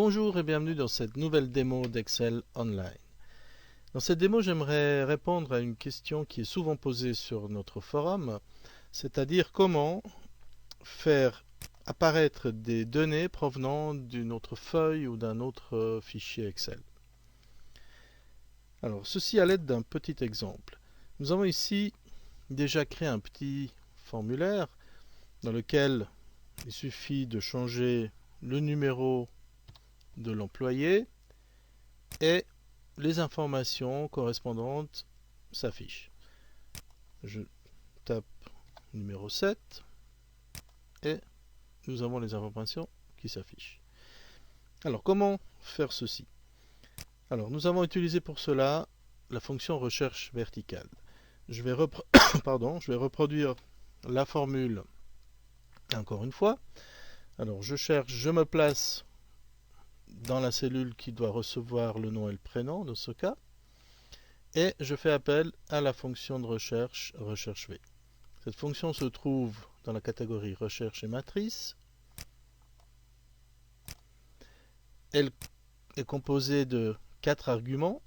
Bonjour et bienvenue dans cette nouvelle démo d'Excel Online. Dans cette démo, j'aimerais répondre à une question qui est souvent posée sur notre forum, c'est-à-dire comment faire apparaître des données provenant d'une autre feuille ou d'un autre fichier Excel. Alors, ceci à l'aide d'un petit exemple. Nous avons ici déjà créé un petit formulaire dans lequel il suffit de changer le numéro de l'employé et les informations correspondantes s'affichent. Je tape numéro 7 et nous avons les informations qui s'affichent. Alors comment faire ceci? Alors nous avons utilisé pour cela la fonction recherche verticale. Je vais reproduire la formule encore une fois. Alors je me place dans la cellule qui doit recevoir le nom et le prénom dans ce cas, et je fais appel à la fonction de recherche v. Cette fonction se trouve dans la catégorie recherche et matrice. Elle est composée de 4 arguments: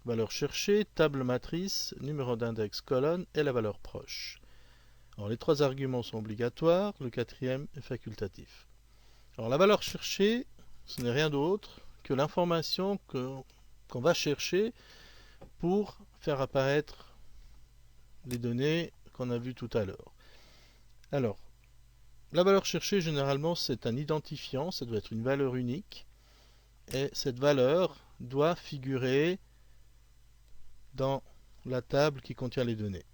valeur cherchée, table matrice, numéro d'index, colonne et la valeur proche. Alors, les 3 arguments sont obligatoires, le 4e est facultatif. Alors la valeur cherchée, ce n'est rien d'autre que l'information qu'on va chercher pour faire apparaître les données qu'on a vues tout à l'heure. Alors, la valeur cherchée, généralement, c'est un identifiant, ça doit être une valeur unique, et cette valeur doit figurer dans la table qui contient les données.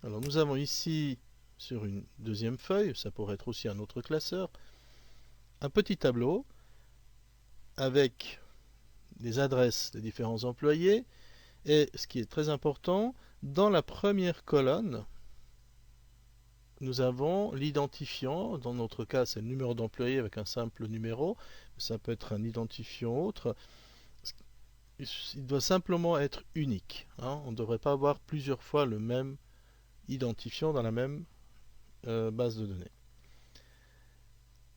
Alors, nous avons ici, sur une deuxième feuille, ça pourrait être aussi un autre classeur, un petit tableau avec les adresses des différents employés, et ce qui est très important, dans la première colonne, nous avons l'identifiant. Dans notre cas, c'est le numéro d'employé avec un simple numéro. Ça peut être un identifiant autre. Il doit simplement être unique. On ne devrait pas avoir plusieurs fois le même identifiant dans la même base de données.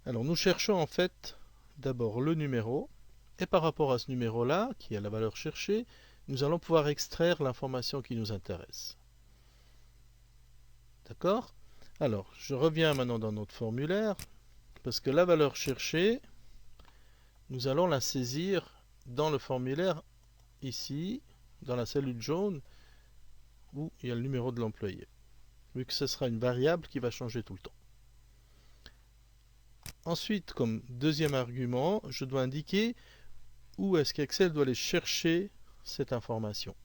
Alors nous cherchons en fait d'abord le numéro, et par rapport à ce numéro-là, qui est la valeur cherchée, nous allons pouvoir extraire l'information qui nous intéresse. D'accord ? Alors, je reviens maintenant dans notre formulaire, parce que la valeur cherchée, nous allons la saisir dans le formulaire, ici, dans la cellule jaune, où il y a le numéro de l'employé, vu que ce sera une variable qui va changer tout le temps. Ensuite, comme deuxième argument, je dois indiquer où est-ce qu'Excel doit aller chercher cette information.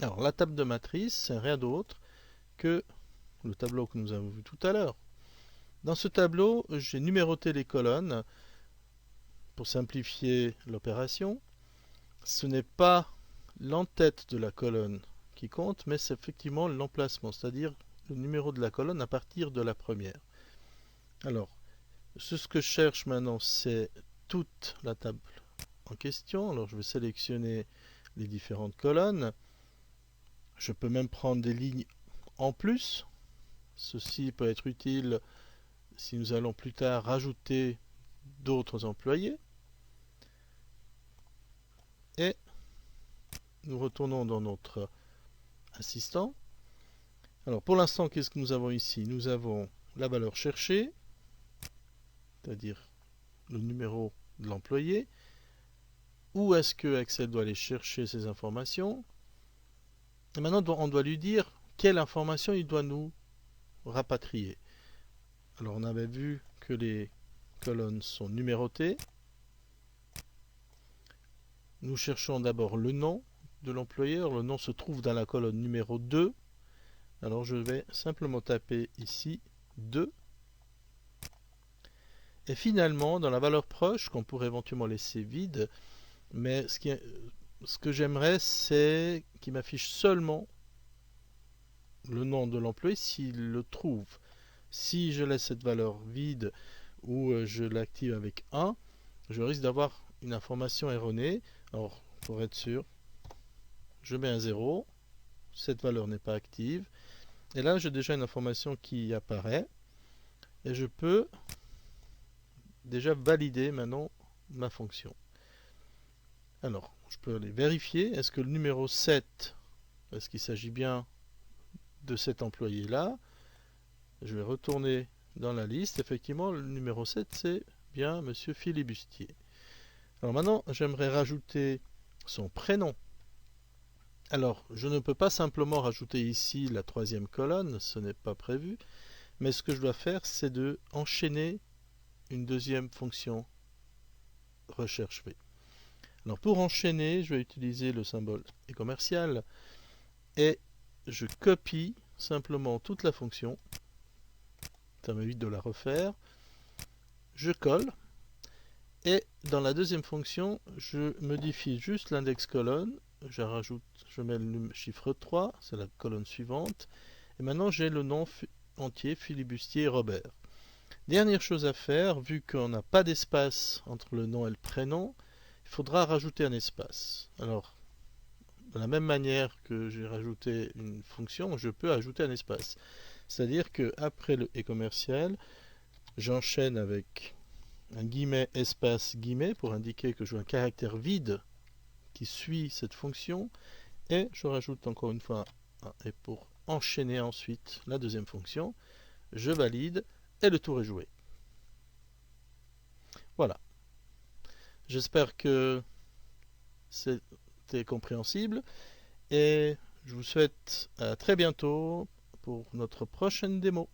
Alors, la table de matrice, c'est rien d'autre que le tableau que nous avons vu tout à l'heure. Dans ce tableau, j'ai numéroté les colonnes pour simplifier l'opération. Ce n'est pas l'entête de la colonne qui compte, mais c'est effectivement l'emplacement, c'est-à-dire le numéro de la colonne à partir de la première. Alors, ce que je cherche maintenant, c'est toute la table en question. Alors, je vais sélectionner les différentes colonnes. Je peux même prendre des lignes en plus. Ceci peut être utile si nous allons plus tard rajouter d'autres employés. Et nous retournons dans notre assistant. Alors pour l'instant, qu'est-ce que nous avons ici? Nous avons la valeur cherchée, c'est-à-dire le numéro de l'employé. Où est-ce que Excel doit aller chercher ces informations? Et maintenant, on doit lui dire quelle information il doit nous rapatrier. Alors on avait vu que les colonnes sont numérotées. Nous cherchons d'abord le nom de l'employé. Le nom se trouve dans la colonne numéro 2. Alors je vais simplement taper ici 2. Et finalement, dans la valeur proche, qu'on pourrait éventuellement laisser vide, mais ce que j'aimerais, c'est qu'il m'affiche seulement le nom de l'employé s'il le trouve. Si je laisse cette valeur vide ou je l'active avec 1, je risque d'avoir une information erronée. Alors, pour être sûr, je mets un 0, cette valeur n'est pas active, et là j'ai déjà une information qui apparaît, et je peux déjà validé maintenant ma fonction. Alors, je peux aller vérifier, est-ce que le numéro 7, est-ce qu'il s'agit bien de cet employé-là? Je vais retourner dans la liste. Effectivement, le numéro 7, c'est bien Monsieur Filibustier. Alors maintenant, j'aimerais rajouter son prénom. Alors, je ne peux pas simplement rajouter ici la troisième colonne, ce n'est pas prévu, mais ce que je dois faire, c'est de enchaîner une deuxième fonction recherche V. Alors pour enchaîner, je vais utiliser le symbole et commercial et je copie simplement toute la fonction. Ça m'évite de la refaire. Je colle et dans la deuxième fonction, je modifie juste l'index colonne. Je mets le chiffre 3, c'est la colonne suivante. Et maintenant j'ai le nom entier, Filibustier Robert. Dernière chose à faire, vu qu'on n'a pas d'espace entre le nom et le prénom, il faudra rajouter un espace. Alors, de la même manière que j'ai rajouté une fonction, je peux ajouter un espace. C'est-à-dire qu'après le et commercial, j'enchaîne avec un guillemet espace guillemet pour indiquer que je veux un caractère vide qui suit cette fonction et je rajoute encore une fois un et pour enchaîner ensuite la deuxième fonction, je valide et le tour est joué. Voilà. J'espère que c'était compréhensible et je vous souhaite à très bientôt pour notre prochaine démo.